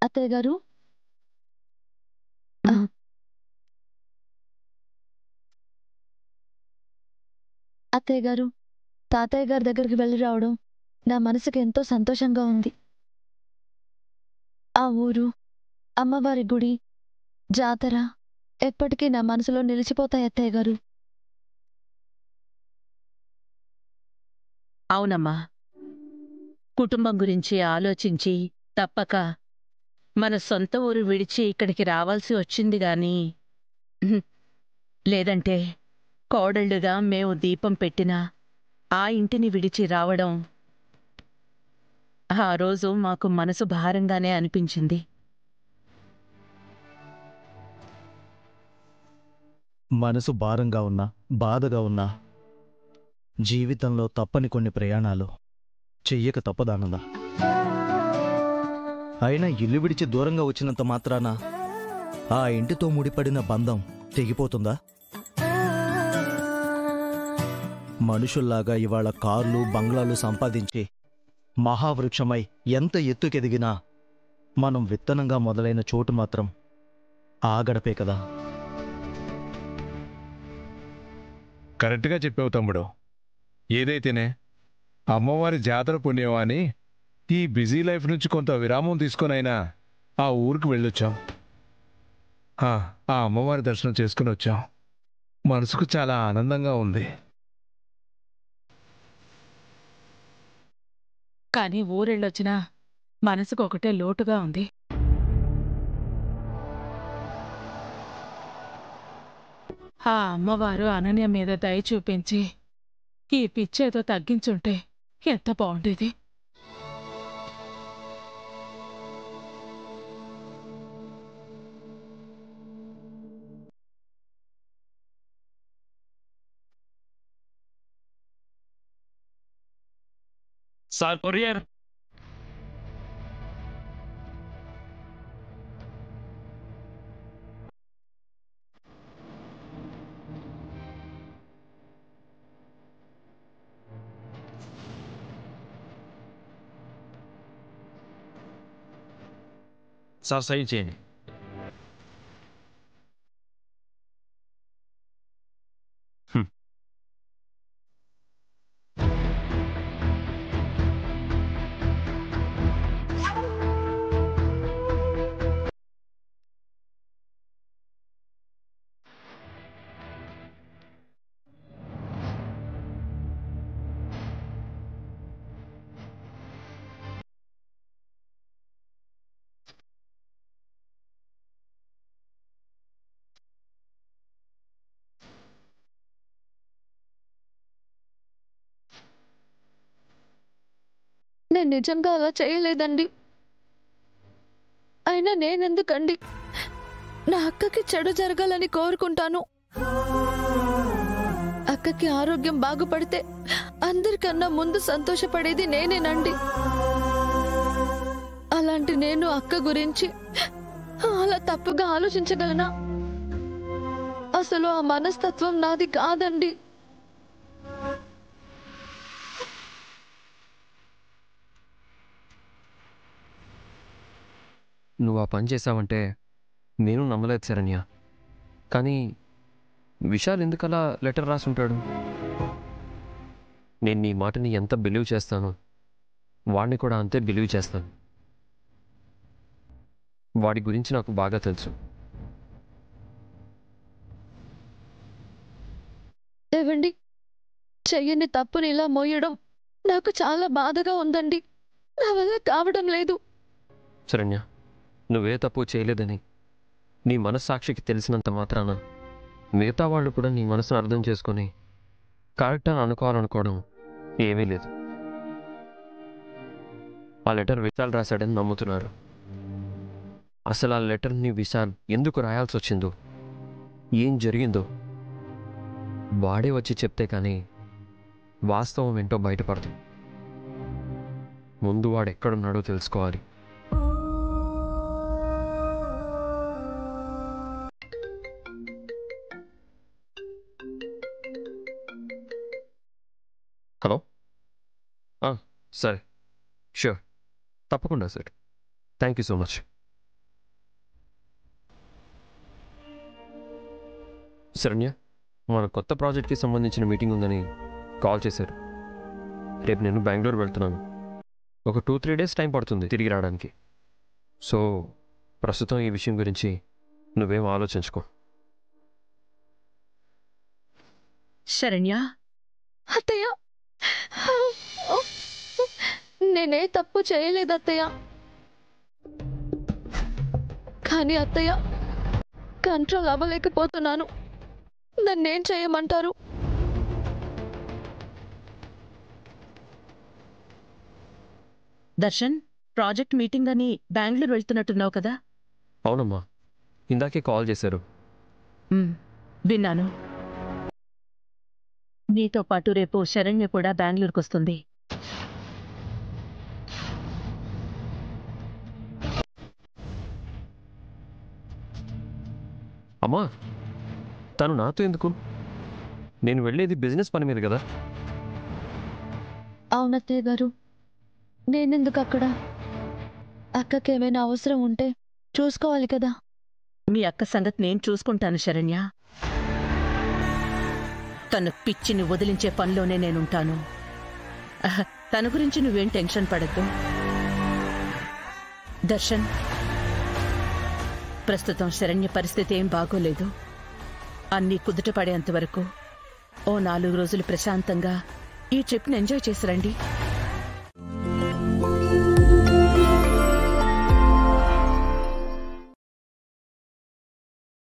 అత్తయ్య గారు ఆ, అత్తయ్య గారు తాతయ్య గారి దగ్గరికి వెళ్ళి రావడం నా మనసుకి ఎంతో సంతోషంగా ఉంది. ఆ ఊరు, అమ్మవారి గుడి, జాతర ఎప్పటికీ నా మనసులో నిలిచిపోతాయి అత్తయ్య గారు. అవునమ్మా, కుటుంబం గురించి ఆలోచించి తప్పక మన సొంత ఊరు విడిచి ఇక్కడికి రావాల్సి వచ్చింది గాని ఉహుం, లేదంటే కోడళ్ళుగా మేము దీపం పెట్టినా ఆ ఇంటిని విడిచి రావడం ఆ రోజు మాకు మనసు భారంగానే అనిపించింది. మనసు భారంగా ఉన్నా, బాధగా ఉన్నా జీవితంలో తప్పని కొన్ని ప్రయాణాలు చెయ్యక తప్పదానందా. అయినా ఇల్లు విడిచి దూరంగా వచ్చినంత మాత్రాన ఆ ఇంటితో ముడిపడిన బంధం తెగిపోతుందా? మనుషుల్లాగా ఇవాళ కార్లు, బంగ్లాలు సంపాదించి మహావృక్షమై ఎంత ఎత్తుకెదిగినా మనం విత్తనంగా మొదలైన చోటు మాత్రం ఆ గడపే కదా. కరెక్ట్గా చెప్పావు తమ్ముడు. ఏదైతేనే అమ్మవారి జాతర పుణ్యమని ఈ బిజీ లైఫ్ నుంచి కొంత విరామం తీసుకొనైనా ఆ ఊరికి వెళ్ళొచ్చాం. ఆ అమ్మవారి దర్శనం చేసుకుని వచ్చాం. మనసుకు చాలా ఆనందంగా ఉంది. కానీ ఊరెళ్ళొచ్చినా మనసుకు ఒకటే లోటుగా ఉంది. ఆ అమ్మవారు అనన్య మీద దయ చూపించి ఈ పిచ్చేదో తగ్గించుంటే ఎంత బాగుండేది. Sir courier. సార్ సైన్ చేయండి. నేను నిజంగా అలా చేయలేదండి. అయినా నేనెందుకండి? నా అక్కకి చెడు జరగాలని కోరుకుంటాను. అక్కకి ఆరోగ్యం బాగుపడితే అందరికన్నా ముందు సంతోషపడేది నేనేనండి. అలాంటి నేను అక్క గురించి అలా తప్పుగా ఆలోచించగలనా? అసలు ఆ మనస్తత్వం నాది కాదండి. నువ్వు ఆ పని చేసావంటే నేను నమ్మలేదు శరణ్య. కానీ విశాల్ ఎందుకలా లెటర్ రాసుంటాడు? నేను నీ మాటని ఎంత బిలీవ్ చేస్తానో వాడిని కూడా అంతే బిలీవ్ చేస్తాను. వాడి గురించి నాకు బాగా తెలుసు. ఏవండి, చెయ్యని తప్పుని ఇలా మోయడం నాకు చాలా బాధగా ఉందండి. నా వల్ల కావడం లేదు. శరణ్య, నువ్వే తప్పు చేయలేదని నీ మనస్సాక్షికి తెలిసినంత మాత్రాన మిగతా వాళ్ళు కూడా నీ మనసును అర్థం చేసుకొని కరెక్ట్ అని అనుకోవాలనుకోవడం ఏమీ లేదు. ఆ లెటర్ విశాల్ రాశాడని నమ్ముతున్నారు. అసలు ఆ లెటర్ని విశాల్ ఎందుకు రాయాల్సి వచ్చిందో, ఏం జరిగిందో వాడే వచ్చి చెప్తే కానీ వాస్తవం ఏంటో బయటపడదు. ముందు వాడు ఎక్కడున్నాడో తెలుసుకోవాలి. హలో, సరే, షూర్, తప్పకుండా sir. Thank you so much. Saranya, మన కొత్త ప్రాజెక్ట్కి సంబంధించిన మీటింగ్ ఉందని కాల్ చేశారు. రేపు నేను బెంగళూరు వెళ్తున్నాను. ఒక 2-3 డేస్ టైం పడుతుంది తిరిగి రావడానికి. సో ప్రస్తుతం ఈ విషయం గురించి నువ్వేం ఆలోచించుకో. శరణ్య, అత్తయ్య, నేనే తప్పు చేయలేదు అత్తయ్య. కానీ అత్తయ్య, కంట్రోల్ అవ్వలేకపోతున్నాను. నన్నేం చేయమంటారు? దర్శన్, ప్రాజెక్ట్ మీటింగ్ అని బెంగళూరు వెళ్తున్నట్టున్నావు కదా? అవునమ్మా, ఇందాకే కాల్ చేశారు. విన్నాను. నీతో పాటు రేపు శరణ్య కూడా బెంగళూరుకు వస్తుంది. అమ్మా, తను నాతో ఎందుకు? నేను వెళ్ళేది బిజినెస్ పని మీద కదా. అవునత్తయ్య గారు, నేనెందుకు అక్కడ? అక్కకేమైనా అవసరం ఉంటే చూసుకోవాలి కదా. మీ అక్క సంగతి నేను చూసుకుంటాను శరణ్య. తన పిచ్చిని వదిలించే పనిలోనే నేనుంటాను. తన గురించి నువ్వేం టెన్షన్ పడద్దు. దర్శన్, ప్రస్తుతం శరణ్య పరిస్థితి ఏం బాగోలేదు. అన్నీ కుదుట పడేంతవరకు ఓ 4 రోజులు ప్రశాంతంగా ఈ ట్రిప్ని ఎంజాయ్ చేసిరండి.